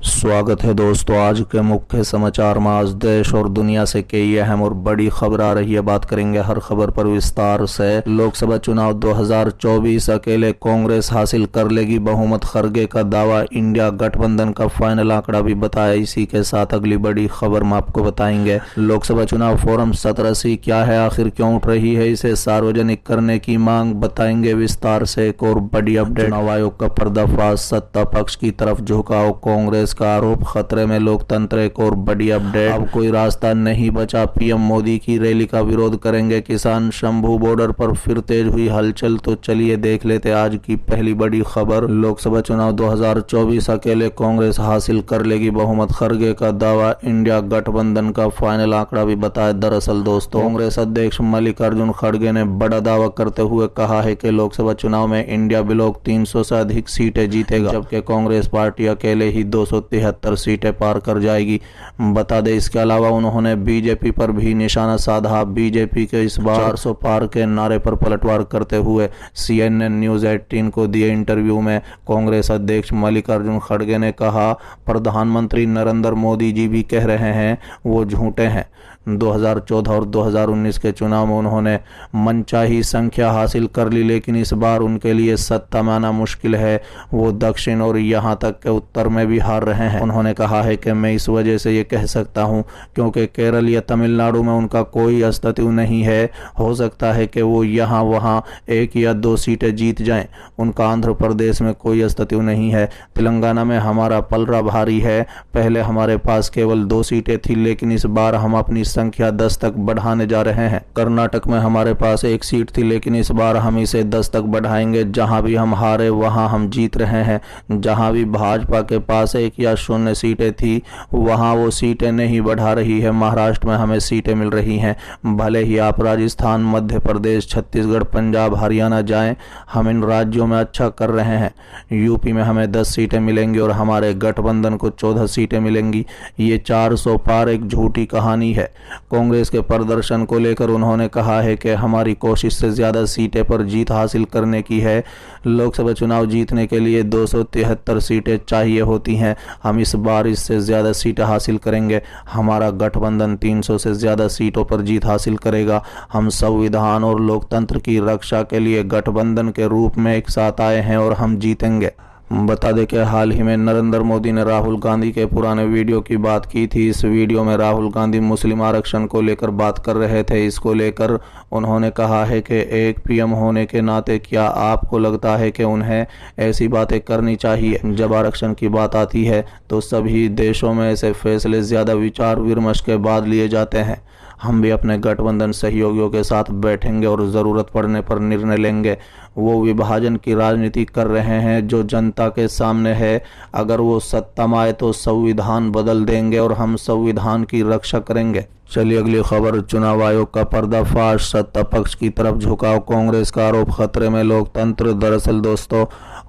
स्वागत है दोस्तों। आज के मुख्य समाचार में आज देश और दुनिया से कई अहम और बड़ी खबर आ रही है। बात करेंगे हर खबर पर विस्तार से। लोकसभा चुनाव 2024 अकेले कांग्रेस हासिल कर लेगी बहुमत, खरगे का दावा। इंडिया गठबंधन का फाइनल आंकड़ा भी बताया। इसी के साथ अगली बड़ी खबर में आपको बताएंगे लोकसभा चुनाव फॉर्म 17C क्या है, आखिर क्यों उठ रही है, इसे सार्वजनिक करने की मांग बताएंगे विस्तार से। एक और बड़ी अपडेट, चुनाव आयोग का पर्दाफाश, सत्ता पक्ष की तरफ झुकाव, कांग्रेस का आरोप, खतरे में लोकतंत्र। एक और बड़ी अपडेट, अब कोई रास्ता नहीं बचा, पीएम मोदी की रैली का विरोध करेंगे किसान। शंभू बॉर्डर पर फिर तेज हुई हलचल, तो चलिए देख लेते आज की पहली बड़ी खबर। लोकसभा चुनाव 2024 अकेले कांग्रेस हासिल कर लेगी बहुमत, खरगे का दावा। इंडिया गठबंधन का फाइनल आंकड़ा भी बताया। दरअसल दोस्तों, कांग्रेस अध्यक्ष मल्लिकार्जुन खड़गे ने बड़ा दावा करते हुए कहा है कि लोकसभा चुनाव में इंडिया ब्लॉक 300 से अधिक सीटें जीतेगा, जबकि कांग्रेस पार्टी अकेले ही 273 सीटें पार कर जाएगी। बता दें, इसके अलावा उन्होंने बीजेपी पर भी निशाना साधा। बीजेपी के इस बार 400 पार के नारे पर पलटवार करते हुए CNN न्यूज 18 को दिए इंटरव्यू में कांग्रेस अध्यक्ष मल्लिकार्जुन खड़गे ने कहा, प्रधानमंत्री नरेंद्र मोदी जी भी कह रहे हैं वो झूठे हैं। 2014 और 2019 के चुनाव में उन्होंने मनचाही संख्या हासिल कर ली, लेकिन इस बार उनके लिए सत्ता में आना मुश्किल है। वो दक्षिण और यहाँ तक के उत्तर में भी हार रहे हैं। उन्होंने कहा है कि मैं इस वजह से ये कह सकता हूँ क्योंकि केरल या तमिलनाडु में उनका कोई अस्तित्व नहीं है। हो सकता है कि वो यहाँ वहाँ 1 या 2 सीटें जीत जाएं। उनका आंध्र प्रदेश में कोई अस्तित्व नहीं है। तेलंगाना में हमारा पलड़ा भारी है। पहले हमारे पास केवल 2 सीटें थी, लेकिन इस बार हम अपनी संख्या 10 तक बढ़ाने जा रहे हैं। कर्नाटक में हमारे पास 1 सीट थी, लेकिन इस बार हम इसे 10 तक बढ़ाएंगे। जहां भी हम हारे वहां हम जीत रहे हैं। जहां भी भाजपा के पास 1 या 0 सीटें थी, वहां वो सीटें नहीं बढ़ा रही है। महाराष्ट्र में हमें सीटें मिल रही हैं। भले ही आप राजस्थान, मध्य प्रदेश, छत्तीसगढ़, पंजाब, हरियाणा जाएं, हम इन राज्यों में अच्छा कर रहे हैं। यूपी में हमें 10 सीटें मिलेंगी और हमारे गठबंधन को 14 सीटें मिलेंगी। ये 400 पार एक झूठी कहानी है। कांग्रेस के प्रदर्शन को लेकर उन्होंने कहा है कि हमारी कोशिश से ज्यादा सीटें पर जीत हासिल करने की है। लोकसभा चुनाव जीतने के लिए 273 सीटें चाहिए होती हैं। हम इस बार इससे ज्यादा सीटें हासिल करेंगे। हमारा गठबंधन 300 से ज्यादा सीटों पर जीत हासिल करेगा। हम संविधान और लोकतंत्र की रक्षा के लिए गठबंधन के रूप में एक साथ आए हैं और हम जीतेंगे। बता दें कि हाल ही में नरेंद्र मोदी ने राहुल गांधी के पुराने वीडियो की बात की थी। इस वीडियो में राहुल गांधी मुस्लिम आरक्षण को लेकर बात कर रहे थे। इसको लेकर उन्होंने कहा है कि एक पीएम होने के नाते क्या आपको लगता है कि उन्हें ऐसी बातें करनी चाहिए? जब आरक्षण की बात आती है तो सभी देशों में ऐसे फैसले ज़्यादा विचार विमर्श के बाद लिए जाते हैं। हम भी अपने गठबंधन सहयोगियों के साथ बैठेंगे और ज़रूरत पड़ने पर निर्णय लेंगे। वो विभाजन की राजनीति कर रहे हैं जो जनता के सामने है। अगर वो सत्ता में आए तो संविधान बदल देंगे और हम संविधान की रक्षा करेंगे। चलिए अगली खबर, चुनाव आयोग का पर्दाफाश, सत्ता पक्ष की तरफ झुकाव, कांग्रेस का आरोप, खतरे में लोकतंत्र। दरअसल दोस्तों,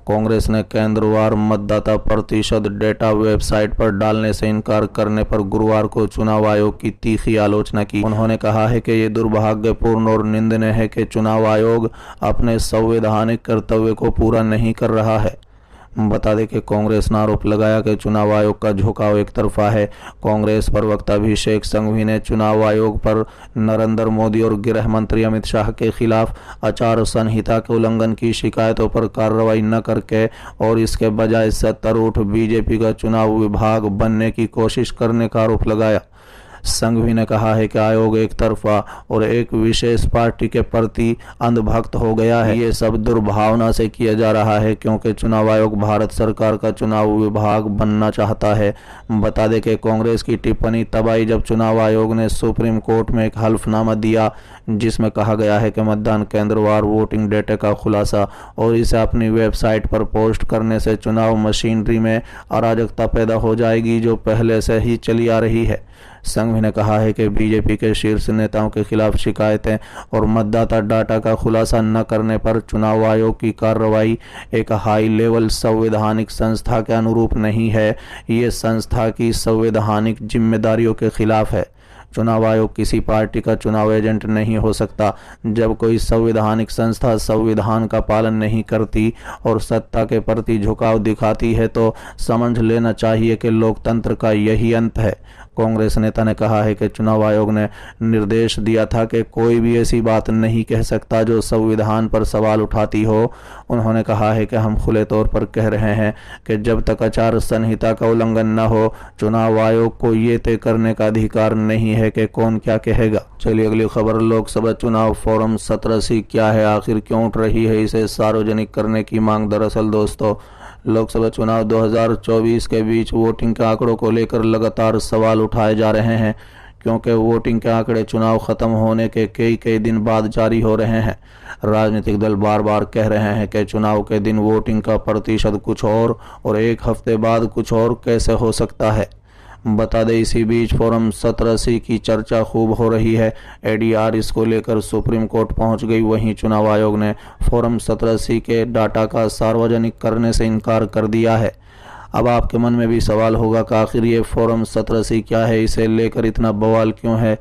कांग्रेस ने केंद्रवार मतदाता प्रतिशत डेटा वेबसाइट पर डालने से इनकार करने पर गुरुवार को चुनाव आयोग की तीखी आलोचना की। उन्होंने कहा है कि ये दुर्भाग्यपूर्ण और निंदनीय है कि चुनाव आयोग अपने संवैधानिक कर्तव्य को पूरा नहीं कर रहा है। बता दें कि कांग्रेस ने आरोप लगाया कि चुनाव आयोग का झुकाव एक तरफा है। कांग्रेस प्रवक्ता अभिषेक संघवी ने चुनाव आयोग पर नरेंद्र मोदी और गृह मंत्री अमित शाह के खिलाफ आचार संहिता के उल्लंघन की शिकायतों पर कार्रवाई न करके और इसके बजाय सत्तारूढ़ बीजेपी का चुनाव विभाग बनने की कोशिश करने का आरोप लगाया। संघवी ने कहा है कि आयोग एक तरफा और एक विशेष पार्टी के प्रति अंधभक्त हो गया है। ये सब दुर्भावना से किया जा रहा है क्योंकि चुनाव आयोग भारत सरकार का चुनाव विभाग बनना चाहता है। बता दें कि कांग्रेस की टिप्पणी तब आई जब चुनाव आयोग ने सुप्रीम कोर्ट में एक हल्फनामा दिया जिसमें कहा गया है कि मतदान केंद्रवार वोटिंग डेटा का खुलासा और इसे अपनी वेबसाइट पर पोस्ट करने से चुनाव मशीनरी में अराजकता पैदा हो जाएगी जो पहले से ही चली आ रही है। संघवी ने कहा है कि बीजेपी के शीर्ष नेताओं के खिलाफ शिकायतें और मतदाता डाटा का खुलासा न करने पर चुनाव आयोग की कार्रवाई एक हाई लेवल संवैधानिक संस्था के अनुरूप नहीं है। ये संस्था की संवैधानिक जिम्मेदारियों के खिलाफ है। चुनाव आयोग किसी पार्टी का चुनाव एजेंट नहीं हो सकता। जब कोई संवैधानिक संस्था संविधान का पालन नहीं करती और सत्ता के प्रति झुकाव दिखाती है तो समझ लेना चाहिए कि लोकतंत्र का यही अंत है। कांग्रेस नेता ने कहा है कि चुनाव आयोग ने निर्देश दिया था कि कोई भी ऐसी बात नहीं कह सकता जो संविधान पर सवाल उठाती हो। उन्होंने कहा है कि हम खुले तौर पर कह रहे हैं कि जब तक आचार संहिता का उल्लंघन न हो, चुनाव आयोग को ये तय करने का अधिकार नहीं है कि कौन क्या कहेगा। चलिए अगली खबर, लोकसभा चुनाव फॉर्म 17C क्या है, आखिर क्यों उठ रही है इसे सार्वजनिक करने की मांग। दरअसल दोस्तों, लोकसभा चुनाव 2024 के बीच वोटिंग के आंकड़ों को लेकर लगातार सवाल उठाए जा रहे हैं, क्योंकि वोटिंग के आंकड़े चुनाव खत्म होने के कई दिन बाद जारी हो रहे हैं। राजनीतिक दल बार बार कह रहे हैं कि चुनाव के दिन वोटिंग का प्रतिशत कुछ और एक हफ्ते बाद कुछ और कैसे हो सकता है। बता दें, इसी बीच फॉर्म 17C की चर्चा खूब हो रही है। ADR इसको लेकर सुप्रीम कोर्ट पहुंच गई। वहीं चुनाव आयोग ने फॉर्म 17C के डाटा का सार्वजनिक करने से इनकार कर दिया है। अब आपके मन में भी सवाल होगा कि आखिर ये फॉर्म 17C क्या है, इसे लेकर इतना बवाल क्यों है।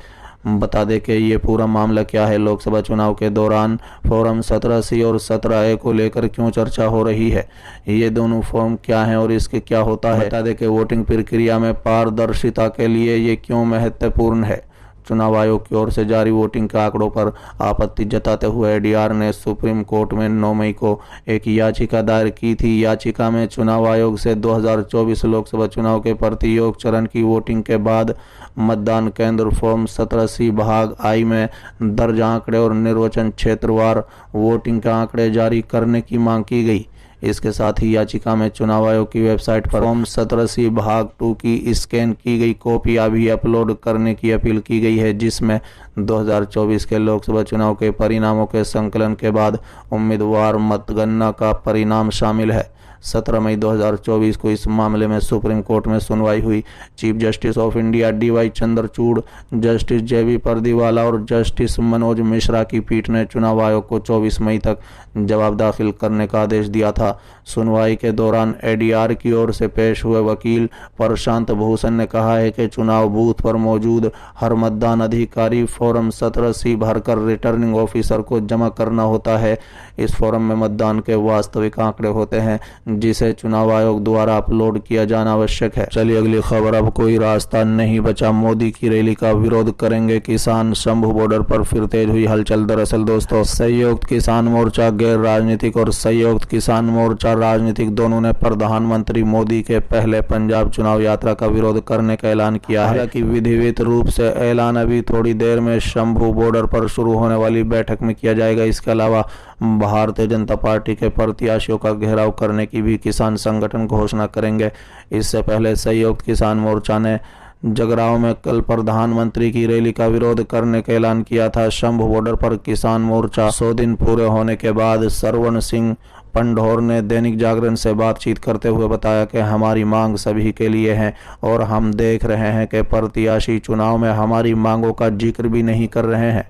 बता दें कि ये पूरा मामला क्या है, लोकसभा चुनाव के दौरान फॉर्म 17C और 17A को लेकर क्यों चर्चा हो रही है, ये दोनों फॉर्म क्या हैं और इसके क्या होता है। बता दें कि वोटिंग प्रक्रिया में पारदर्शिता के लिए ये क्यों महत्वपूर्ण है। चुनाव आयोग की ओर से जारी वोटिंग के आंकड़ों पर आपत्ति जताते हुए ADR ने सुप्रीम कोर्ट में 9 मई को एक याचिका दायर की थी। याचिका में चुनाव आयोग से 2024 लोकसभा चुनाव के प्रतियोग चरण की वोटिंग के बाद मतदान केंद्र फॉर्म 17C भाग I में दर्ज आंकड़े और निर्वाचन क्षेत्रवार वोटिंग के आंकड़े जारी करने की मांग की गई। इसके साथ ही याचिका में चुनाव आयोग की वेबसाइट पर फॉर्म 17C भाग 2 की स्कैन की गई कॉपियां भी अपलोड करने की अपील की गई है, जिसमें 2024 के लोकसभा चुनाव के परिणामों के संकलन के बाद उम्मीदवार मतगणना का परिणाम शामिल है। 17 मई 2024 को इस मामले में सुप्रीम कोर्ट में सुनवाई हुई। Chief justice of India DY Chandrachud, justice JB Pardiwala और जस्टिस मनोज मिश्रा की पीठ ने चुनाव आयोग को 24 मई तक जवाब दाखिल करने का आदेश दिया था। सुनवाई के दौरान ADR की ओर से पेश हुए वकील प्रशांत भूषण ने कहा है कि चुनाव बूथ पर मौजूद हर मतदान अधिकारी फॉर्म 17C भरकर रिटर्निंग ऑफिसर को जमा करना होता है। इस फॉर्म में मतदान के वास्तविक आंकड़े होते हैं, जिसे चुनाव आयोग द्वारा अपलोड किया जाना आवश्यक है। चलिए अगली खबर, अब कोई रास्ता नहीं बचा, मोदी की रैली का विरोध करेंगे किसान, शंभू बॉर्डर पर फिर तेज हुई हलचल। दरअसल दोस्तों, संयुक्त किसान मोर्चा गैर राजनीतिक और संयुक्त किसान मोर्चा राजनीतिक दोनों ने प्रधानमंत्री मोदी के पहले पंजाब चुनाव यात्रा का विरोध करने का ऐलान किया है। हालांकि विधिवत रूप से ऐलान अभी थोड़ी देर में शंभू बॉर्डर पर शुरू होने वाली बैठक में किया जाएगा। इसके अलावा भारतीय जनता पार्टी के प्रत्याशियों का घेराव करने की भी किसान संगठन घोषणा करेंगे। इससे पहले संयुक्त किसान मोर्चा ने जगरांव में कल प्रधानमंत्री की रैली का विरोध करने का ऐलान किया था। शंभू बॉर्डर पर किसान मोर्चा 100 दिन पूरे होने के बाद सरवण सिंह पंढोर ने दैनिक जागरण से बातचीत करते हुए बताया कि हमारी मांग सभी के लिए है और हम देख रहे हैं कि प्रत्याशी चुनाव में हमारी मांगों का जिक्र भी नहीं कर रहे हैं।